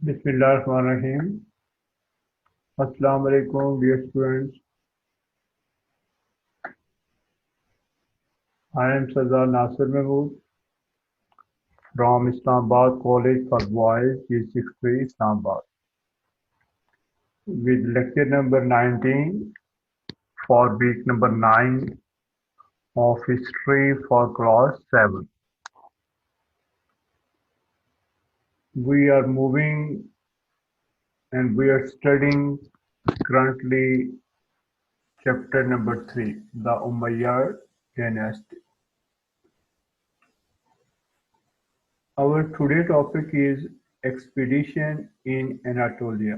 Bismillahirrahmanirrahim. Assalamu alaikum, dear students. I am Sardar Nasir Mahmood from Islamabad College for Boys, G63, Islamabad, with lecture number 19 for week number 9 of History for class 7. We are moving and we are studying currently chapter number 3, the Umayyad dynasty. Our today topic is expedition in Anatolia.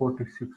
46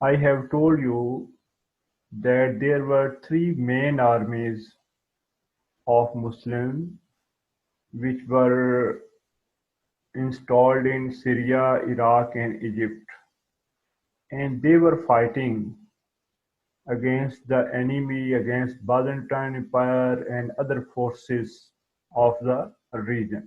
I have told you that there were three main armies of Muslims which were installed in Syria, Iraq and Egypt, and they were fighting against the enemy, against Byzantine Empire and other forces of the region.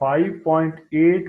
5.8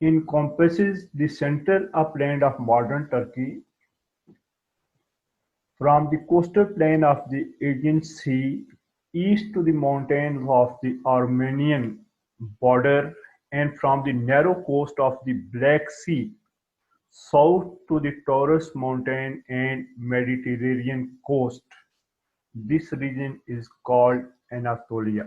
encompasses the central upland of modern Turkey from the coastal plain of the Aegean Sea east to the mountains of the Armenian border and from the narrow coast of the Black Sea south to the Taurus Mountain and Mediterranean coast. This region is called Anatolia.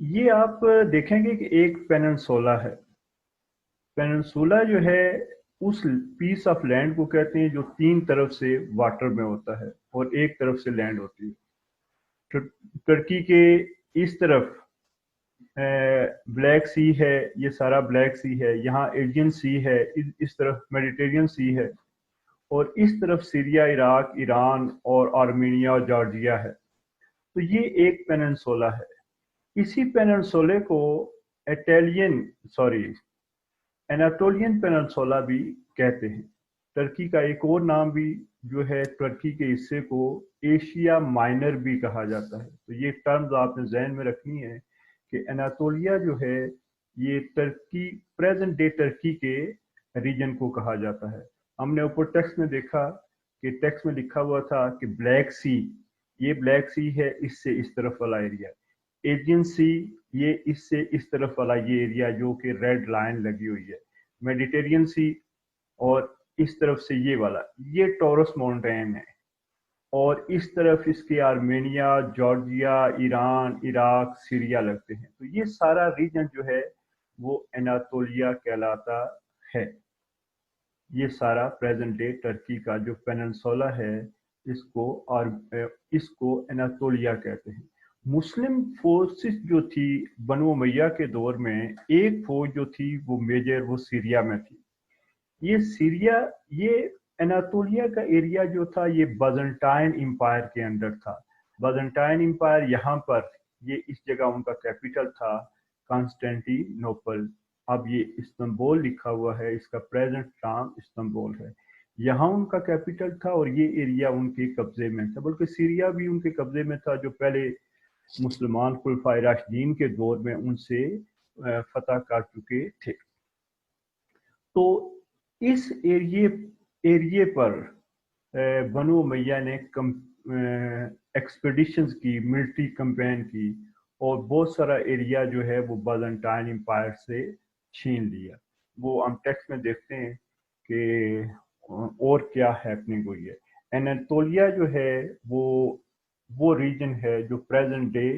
یہ آپ دیکھیں گے کہ ایک peninsula ہے. Peninsula جو ہے اس پیس of land کو کہتے ہیں جو تین طرف سے واٹر میں ہوتا ہے اور ایک طرف سے لینڈ ہوتی ہے. ترکی کے اس طرف بلیک سی ہے، یہ سارا بلیک سی ہے، یہاں ایجین سی ہے، اس طرف میڈیٹرین سی ہے، اور اس طرف سیریا، عراق، ایران اور آرمینیا اور جارجیا ہے. تو یہ ایک پیننسولا ہے. اسی پیننسولے کو اٹیلین سوری اناٹولین پیننسولا بھی کہتے ہیں. ترکی کا ایک اور نام بھی جو ہے، ترکی کے حصے کو ایشیا مائنر بھی کہا جاتا ہے. تو یہ ٹرمز آپ نے ذہن میں رکھنی ہے کہ اناطولیہ جو ہے یہ ترکی، پریزنٹ ڈے ترکی کے ریجن کو کہا جاتا ہے. ہم نے اوپر ٹیکسٹ میں دیکھا کہ ٹیکسٹ میں لکھا ہوا تھا کہ بلیک سی، یہ بلیک سی ہے، اس سے اس طرف والا ایریا. ایجین سی، یہ اس سے اس طرف والا یہ ایریا جو کہ ریڈ لائن لگی ہوئی ہے. میڈیٹرین سی، اور اس طرف سے یہ والا، یہ ٹورس ماؤنٹین ہے. اور اس طرف اس کے Armenia, Georgia, Iran, Iraq, Syria لگتے ہیں. تو یہ سارا ریجن جو ہے وہ اناطولیہ کہلاتا ہے. یہ سارا پریزنٹ ڈے ٹرکی کا جو پیننسولا ہے اور اس کو اناطولیہ کہتے ہیں. مسلم فورسز جو تھی بنو امیہ کے دور میں، ایک فوج جو تھی وہ میجر، وہ سیریا میں تھی. یہ سیریا، یہ اناطولیہ کا ایریا جو تھا یہ بازنٹائن امپائر کے انڈر تھا. بازنٹائن امپائر یہاں پر، یہ اس جگہ ان کا کیپٹل تھا کانسٹینٹی نوپل. اب یہ استنبول لکھا ہوا ہے، اس کا پریزنٹ نام استنبول ہے. یہاں ان کا کیپٹل تھا اور یہ ایریا ان کے قبضے میں تھا، بلکہ سیریا بھی ان کے قبضے میں تھا جو پہلے مسلمان خلفائے راشدین کے دور میں ان سے فتح کر چکے تھے. تو اس ایریے پر بنو امیہ نے ایکسپیڈیشنز کی، ملٹری کمپین کی، اور بہت سارا ایریا جو ہے وہ بازنٹائن امپائر سے چھین لیا. وہ ہم ٹیکسٹ میں دیکھتے ہیں کہ اور کیا ہیپننگ ہوئی ہے. اناطولیہ جو ہے وہ ریجن ہے جو present day,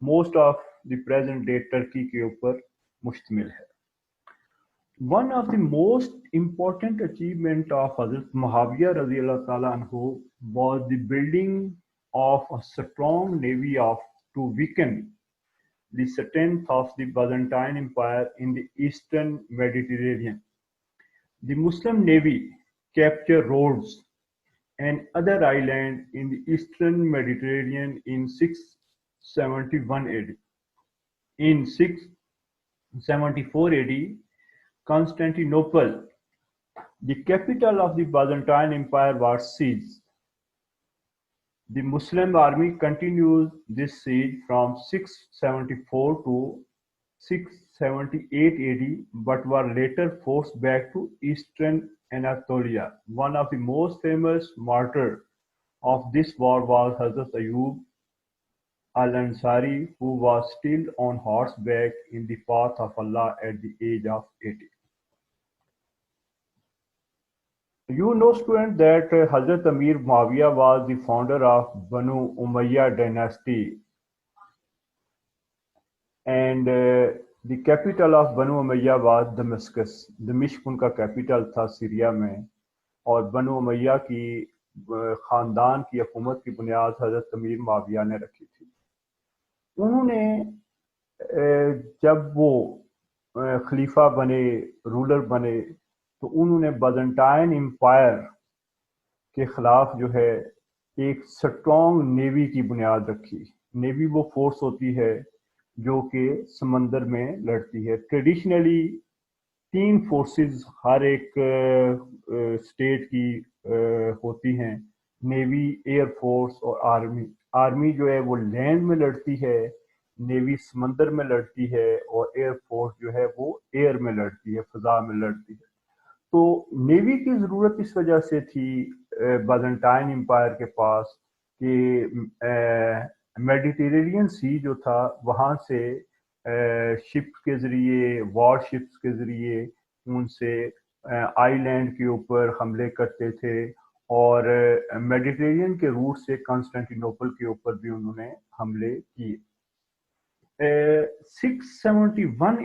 most of the present day Turkey کے اوپر مشتمل ہے. One of the most important achievement of Hazrat Muawiyah radiallahu ta'ala anhu was the building of a strong navy to weaken the strength of the Byzantine Empire in the Eastern Mediterranean. The Muslim navy captured Rhodes and other islands in the Eastern Mediterranean in 671 AD. In 674 AD, Constantinople, the capital of the Byzantine Empire, was seized. The Muslim army continued this siege from 674 to 678 AD, but were later forced back to eastern Anatolia. One of the most famous martyrs of this war was Hazrat Ayub al-Ansari, who was still on horseback in the path of Allah at the age of 80. You know, student, that Hazrat Amir Muawiyah was the founder of Banu Umayyah dynasty, and the capital of Banu Umayyah was Damascus. دمشق ان کا capital تھا Syria میں. اور بنو امیہ کی خاندان کی حکومت کی بنیاد حضرت امیر معاویہ نے رکھی تھی. انہوں نے جب وہ خلیفہ بنے، رولر بنے، تو انہوں نے بازنٹائن امپائر کے خلاف جو ہے ایک سٹرونگ نیوی کی بنیاد رکھی. نیوی وہ فورس ہوتی ہے جو کہ سمندر میں لڑتی ہے. ٹریڈیشنلی تین فورسز ہر ایک اسٹیٹ کی ہوتی ہیں، نیوی، ایئر فورس اور آرمی. آرمی جو ہے وہ لینڈ میں لڑتی ہے، نیوی سمندر میں لڑتی ہے، اور ایئر فورس جو ہے وہ ایئر میں لڑتی ہے، فضا میں لڑتی ہے. تو نیوی کی ضرورت اس وجہ سے تھی بازنٹائن امپائر کے پاس کہ میڈیٹرینین سی جو تھا وہاں سے شپس کے ذریعے، وار شپس کے ذریعے ان سے آئی لینڈ کے اوپر حملے کرتے تھے، اور میڈیٹرینین کے روٹ سے کانسٹینٹینوپل کے اوپر بھی انہوں نے حملے کیے. 671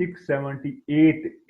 678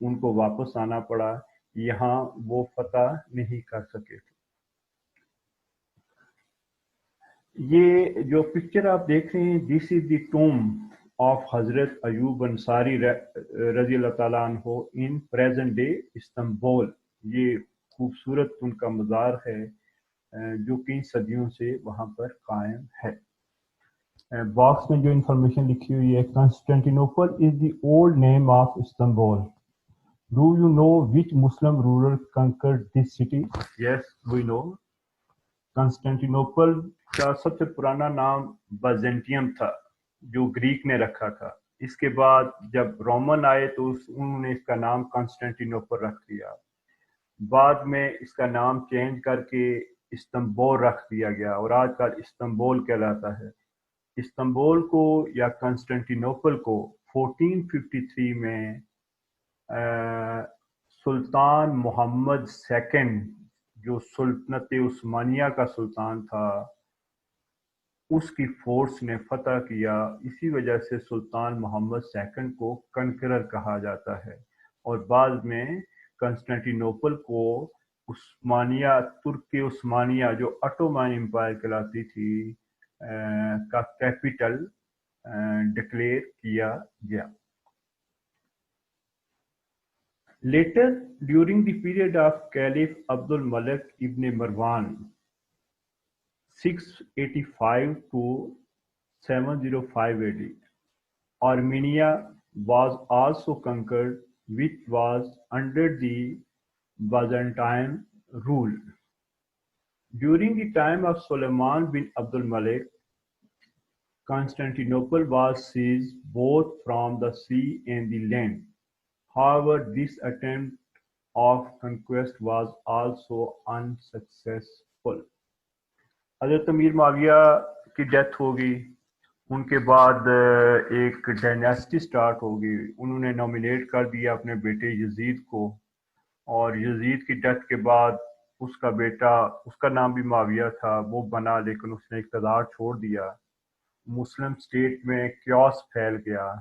ان کو واپس آنا پڑا, یہاں وہ فتح نہیں کر سکے تھے. یہ جو پکچر آپ دیکھ رہے ہیں, دس از دی ٹوم آف حضرت ایوب انصاری رضی اللہ تعالیٰ عنہ ان پریزنٹ ڈے استنبول. یہ خوبصورت ان کا مزار ہے جو کئی صدیوں سے وہاں پر قائم ہے. باکس میں جو انفارمیشن لکھی ہوئی ہے, Constantinople is the old name of Istanbul. Do you know which Muslim ruler conquered this city? Yes, we know. کنسٹینٹینوپل کا سب سے پرانا نام بازنٹیم تھا جو گریک نے رکھا تھا. اس کے بعد جب رومن آئے تو انہوں نے اس کا نام کنسٹینٹینوپل رکھ دیا. بعد میں اس کا نام چینج کر کے استنبول رکھ دیا گیا اور آج کل استنبول کہلاتا ہے. استنبول کو یا کنسٹینٹینوپل کو 1453 میں سلطان محمد سیکنڈ جو سلطنت عثمانیہ کا سلطان تھا اس کی فورس نے فتح کیا. اسی وجہ سے سلطان محمد سیکنڈ کو کنکرر کہا جاتا ہے. اور بعد میں کنسٹینٹینوپل کو عثمانیہ, ترک عثمانیہ جو اٹومن امپائر کہلاتی تھی کا کیپٹل ڈکلیئر کیا گیا. Later, during the period of Caliph Abdul Malik ibn Marwan, 685 to 705 AD, Armenia was also conquered, which was under the Byzantine rule. During the time of Suleiman bin Abdul Malik, Constantinople was seized both from the sea and the land. However, this attempt of conquest was also unsuccessful. حضرت Amir معاویہ کی death ہوگی, ان کے بعد ایک dynasty start ہوگی. انہوں نے nominate کر دیا اپنے بیٹے یزید کو, اور یزید کی ڈیتھ کے بعد اس کا بیٹا, اس کا نام بھی معاویہ تھا, وہ بنا, لیکن اس نے اقتدار چھوڑ دیا. مسلم اسٹیٹ میں کیوس پھیل گیا.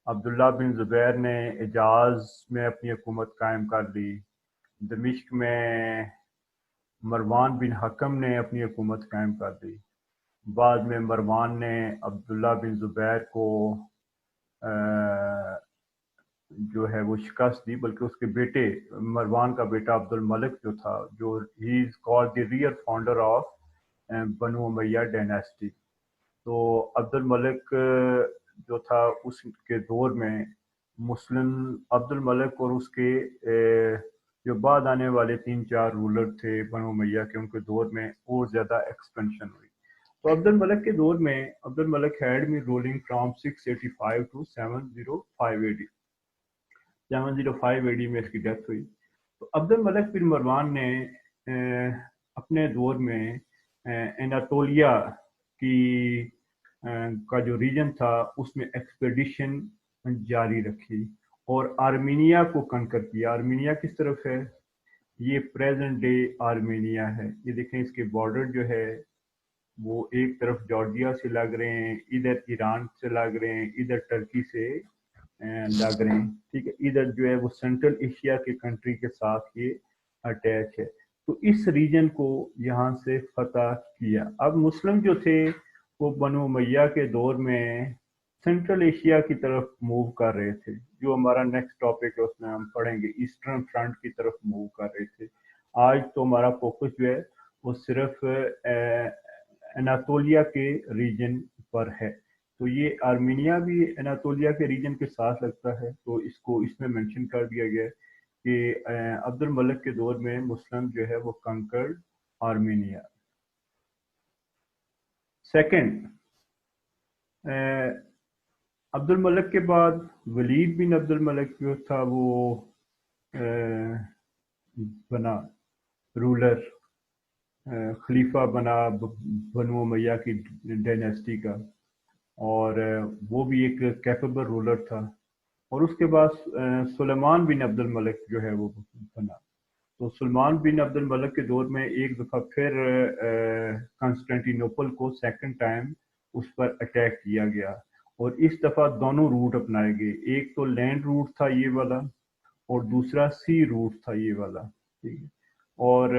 عبداللہ بن زبیر نے حجاز میں اپنی حکومت قائم کر لی. دمشق میں مروان بن حکم نے اپنی حکومت قائم کر دی. بعد میں مروان نے عبداللہ بن زبیر کو جو ہے وہ شکست دی, بلکہ اس کے بیٹے, مروان کا بیٹا عبد الملک جو تھا, جو ہی is called the real founder of Banu Umayya dynasty. تو عبد الملک جو تھا اس کے دور میں مسلم, عبد الملک اور اس کے جو بعد آنے والے 3-4 رولر تھے بنو امیہ کے, ان کے دور میں اور زیادہ ایکسپینشن ہوئی. تو عبد الملک کے دور میں Abd al Malik had me ruling from 685 to 705 AD. 705 AD میں اس کی ڈیتھ ہوئی. تو عبد الملک بن مروان نے اپنے دور میں اناطولیہ کی کا جو ریجن تھا اس میں ایکسپیڈیشن جاری رکھی اور آرمینیا کو کنکر کیا. آرمینیا کس طرف ہے؟ یہ پریزنٹ ڈے آرمینیا ہے. یہ دیکھیں اس کے بارڈر جو ہے وہ ایک طرف جارجیا سے لگ رہے ہیں, ادھر ایران سے لگ رہے ہیں, ادھر ٹرکی سے لگ رہے ہیں, ٹھیک ہے. ادھر جو ہے وہ سینٹرل ایشیا کے کنٹری کے ساتھ یہ اٹیچ ہے. تو اس ریجن کو یہاں سے فتح کیا. اب مسلم جو تھے وہ بنو امیہ کے دور میں سینٹرل ایشیا کی طرف موو کر رہے تھے, جو ہمارا نیکسٹ ٹاپک ہے اس میں ہم پڑھیں گے, ایسٹرن فرنٹ کی طرف موو کر رہے تھے. آج تو ہمارا فوکس جو ہے وہ صرف اناطولیہ کے ریجن پر ہے. تو یہ آرمینیا بھی اناطولیہ کے ریجن کے ساتھ لگتا ہے, تو اس کو اس میں مینشن کر دیا گیا کہ عبد الملک کے دور میں مسلم جو ہے وہ کنکرڈ آرمینیا. سیکنڈ, عبد الملک کے بعد ولید بن عبد الملک جو تھا وہ بنا رولر, خلیفہ بنا بنو امیہ کی ڈائناسٹی کا, اور وہ بھی ایک کیپیبل رولر تھا. اور اس کے بعد سلیمان بن عبد الملک جو ہے وہ بنا. تو سلیمان بن عبد الملک کے دور میں ایک دفعہ پھر کنسٹینٹینوپل کو سیکنڈ ٹائم اس پر اٹیک کیا گیا, اور اس دفعہ دونوں روٹ اپنائے گئے. ایک تو لینڈ روٹ تھا یہ والا, اور دوسرا سی روٹ تھا یہ والا، ٹھیک ہے. اور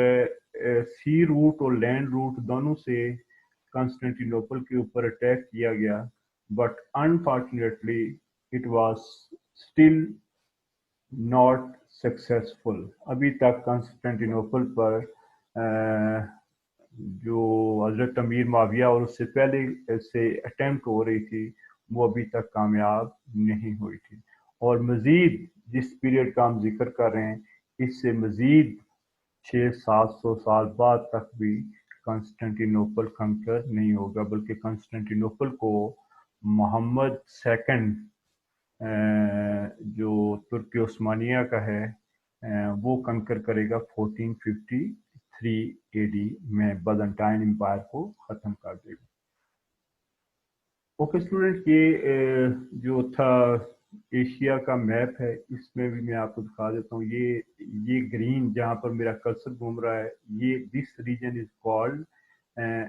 سی روٹ اور لینڈ روٹ دونوں سے کانسٹینٹینوپل کے اوپر اٹیک کیا گیا، but unfortunately it was still not successful. ابھی تک کانسٹینٹینوپل پر جو حضرت امیر معاویہ اور اس سے پہلے سے اٹیمپٹ ہو رہی تھی وہ ابھی تک کامیاب نہیں ہوئی تھی. اور مزید جس پیریڈ کا ہم ذکر کر رہے ہیں اس سے مزید 600-700 سال بعد تک بھی کانسٹینٹینوپل کنکر نہیں ہوگا، بلکہ کانسٹینٹینوپل کو محمد سیکنڈ جو ترکی عثمانیہ کا ہے وہ کنکر کرے گا 1453 اے ڈی میں، بازنٹائن امپائر کو ختم کر دے گا. اوکے اسٹوڈنٹ، یہ جو تھا ایشیا کا میپ ہے، اس میں بھی میں آپ کو دکھا دیتا ہوں. یہ گرین جہاں پر میرا کرسر گھوم رہا ہے، یہ this region is called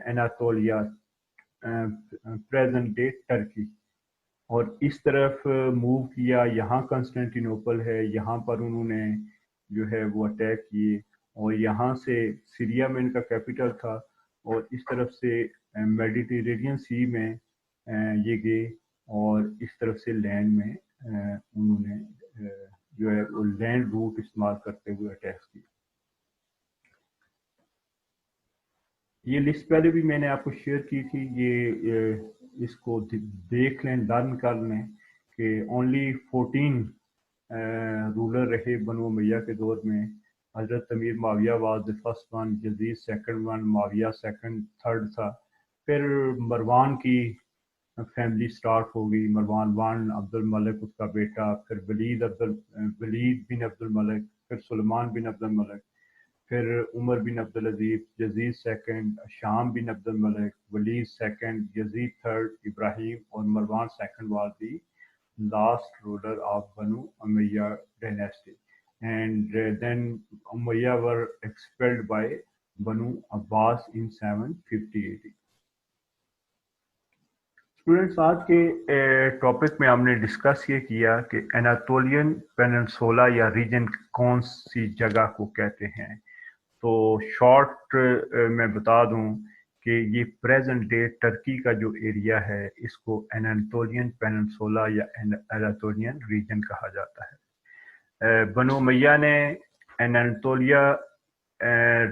Anatolia, present day Turkey. اور اس طرف موو کیا، یہاں کنسٹینٹینوپل ہے، یہاں پر انہوں نے جو ہے وہ اٹیک کیے، اور یہاں سے سیریا میں ان کا کیپٹل تھا، اور اس طرف سے میڈیٹیرینین سی میں یہ گئے، اور اس طرف سے لینڈ میں انہوں نے جو ہے وہ لینڈ روٹ استعمال کرتے ہوئے اٹیک کیا. یہ لسٹ پہلے بھی میں نے آپ کو شیئر کی تھی، یہ اس کو دیکھ لیں، لرن کر لیں کہ اونلی 14 رولر رہے بنو امیہ کے دور میں. حضرت Amir Muawiya was the first one, Yazid second one, Muawiya second third تھا. پھر مروان کی فیملی سٹارٹ ہو گئی، مروان ون، عبد الملک اس کا بیٹا، پھر ولید بن عبد الملک، پھر سلمان بن عبد الملک، پھر عمر بن عبدالعزیز، یزید سیکنڈ، شام بن عبد الملک، ولید سیکنڈ، یزید تھرڈ، ابراہیم، اور Marwan second was the last ruler of Banu Umayyah dynasty. And then Umayyah were expelled by Banu Abbas in 750 AD. Students, آج کے ٹاپک میں ہم نے ڈسکس یہ کیا کہ اناتولین پیننسولا یا ریجن کون سی جگہ کو کہتے ہیں. تو شارٹ میں بتا دوں کہ یہ پریزنٹ ڈے ٹرکی کا جو ایریا ہے اس کو اناتولین پیننسولا یا اناتولین ریجن کہا جاتا ہے. بنو امیہ نے اناتولیا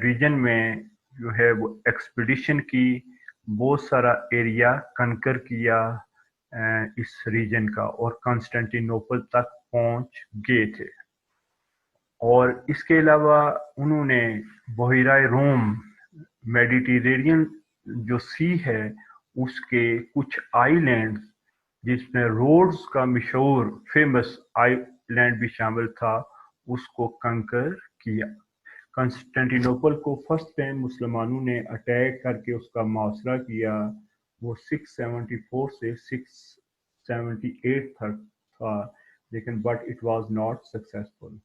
ریجن میں جو ہے وہ ایکسپیڈیشن کی، بہت سارا ایریا کنکر کیا اس ریجن کا، اور کانسٹینٹینوپل تک پہنچ گئے تھے. اور اس کے علاوہ انہوں نے بحیرہ روم، میڈیٹیرینین جو سی ہے اس کے کچھ آئی لینڈ جس میں روڈز کا مشہور فیمس آئی لینڈ بھی شامل تھا اس کو کنکر کیا. کانسٹینٹینوپل کو فرسٹ ٹائم مسلمانوں نے اٹیک کر کے اس کا محاصرہ کیا، وہ 674 سے 678 تک تھا، لیکن but it was not successful.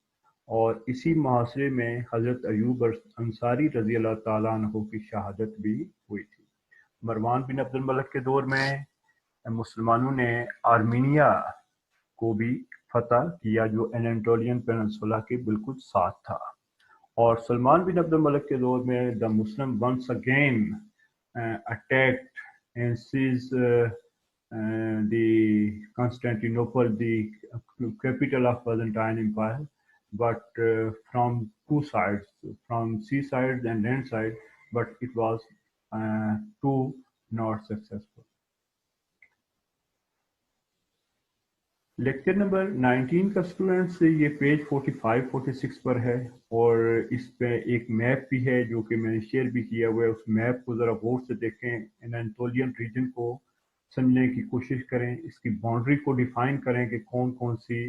اور اسی محاصرے میں حضرت ایوب انصاری رضی اللہ تعالیٰ عنہ کی شہادت بھی ہوئی تھی. مروان بن عبد الملک کے دور میں مسلمانوں نے آرمینیا کو بھی فتح کیا جو اناٹولین پیننسولا کے بالکل ساتھ تھا. اور سلمان بن عبد الملک کے دور میں the Muslim once again attacked and seize the Constantinople, the capital of Byzantine Empire, but from two sides, from sea side and land side, but it was too not successful. Lecture number 19 کا students یہ page 45-46 پر ہے، اور اس پہ ایک map بھی ہے جو کہ میں نے شیئر بھی کیا ہوا ہے. اس میپ کو ذرا غور سے دیکھیں، اناٹولین ریجن کو سمجھنے کی کوشش کریں، اس کی باؤنڈری کو ڈیفائن کریں کہ کون کون سی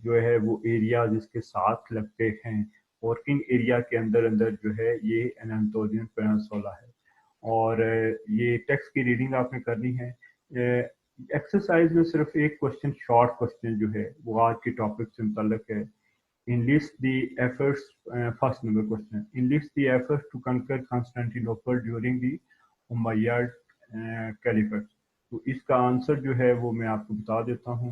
جو ہے وہ ایریا اس کے ساتھ لگتے ہیں، اور کن ایریا کے اندر اندر جو ہے یہ اناٹولین پیننسولا ہے. اور یہ ٹیکسٹ کی ریڈنگ آپ نے کرنی ہے. ایکسرسائز میں صرف ایک کوشچن، شارٹ کوشچن جو ہے وہ آج کے ٹاپک سے متعلق ہے. enlist the efforts, first number question, enlist the efforts to conquer Constantinople during the Umayyad Caliphate. تو اس کا آنسر جو ہے وہ میں آپ کو بتا دیتا ہوں.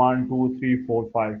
1 2 3 4 5,